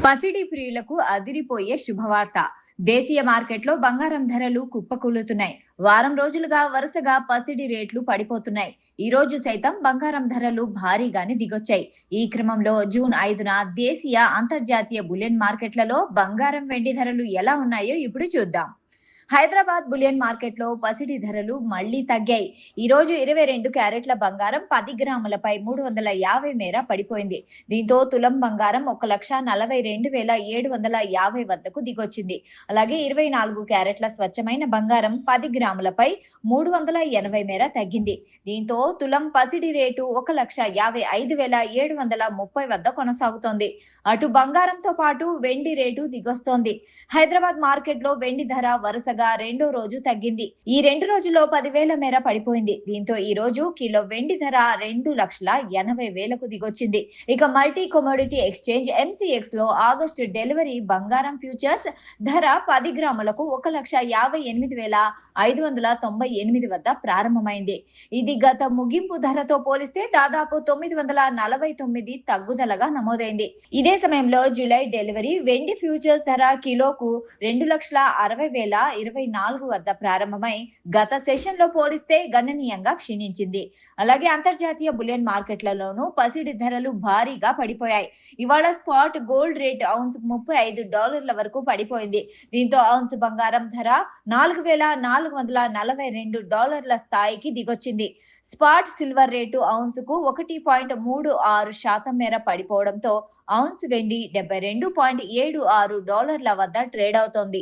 పసిడి ప్రియులకు అదిరిపోయే శుభవార్త. దేశీయ మార్కెట్లో బంగారం ధరలు కుప్పకూలుతున్నాయి. వారం రోజులుగా వరుసగా పసిడి రేట్లు పడిపోతున్నాయి. ఈ రోజు సైతం బంగారం ధరలు భారీగానే దిగొచ్చాయి. ఈ క్రమంలో జూన్ 5న దేశీయ, అంతర్జాతీయ బులియన్ మార్కెట్లలో బంగారం, వెండి ధరలు ఎలా ఉన్నాయో ఇప్పుడు చూద్దాం. హైదరాబాద్ బులియన్ మార్కెట్లో పసిడి ధరలు మళ్లీ తగ్గాయి. ఈ రోజు 22 క్యారెట్ల బంగారం 10 గ్రాములపై 350 మేర పడిపోయింది. దీంతో తులం బంగారం 1,42,750 వద్దకు దిగొచ్చింది. అలాగే 24 క్యారెట్ల స్వచ్ఛమైన బంగారం 10 గ్రాములపై 380 మేర తగ్గింది. దీంతో తులం పసిడి రేటు 1,55,730 వద్ద కొనసాగుతోంది. అటు బంగారంతో పాటు వెండి రేటు దిగొస్తోంది. హైదరాబాద్ మార్కెట్లో వెండి ధర వరుసగా రెండో రోజు తగ్గింది. ఈ 2 రోజుల్లో 10,000 మేర పడిపోయింది. దీంతో ఈ రోజు కిలో వెండి ధర 2,80,000కు దిగొచ్చింది. ఇక మల్టీ కమోడిటీ ఎక్స్చేంజ్ MCX లో ఆగస్టు డెలివరీ బంగారం ఫ్యూచర్స్ ధర 10 గ్రాములకు 1,58,598 వద్ద ప్రారంభమైంది. ఇది గత ముగింపు ధరతో పోలిస్తే దాదాపు 949 తగ్గుదలగా నమోదైంది. ఇదే సమయంలో జూలై డెలివరీ వెండి ఫ్యూచర్స్ ధర కిలోకు 2,60,024 వద్ద ప్రారంభమై గత సెషన్ లో పోలిస్తే గణనీయంగా క్షీణించింది. అలాగే అంతర్జాతీయ బులియన్ మార్కెట్లలోనూ పసిడి ధరలు భారీగా పడిపోయాయి. ఇవాళ స్పాట్ గోల్డ్ రేట్ ఔన్స్ $35 వరకు పడిపోయింది. దీంతో ఔన్స్ బంగారం ధర $4,442 స్థాయికి దిగొచ్చింది. స్పాట్ సిల్వర్ రేటు ఔన్సుకు 1.36% మేర పడిపోవడంతో ఔన్స్ వెండి $72.76 వద్ద ట్రేడ్ అవుతోంది.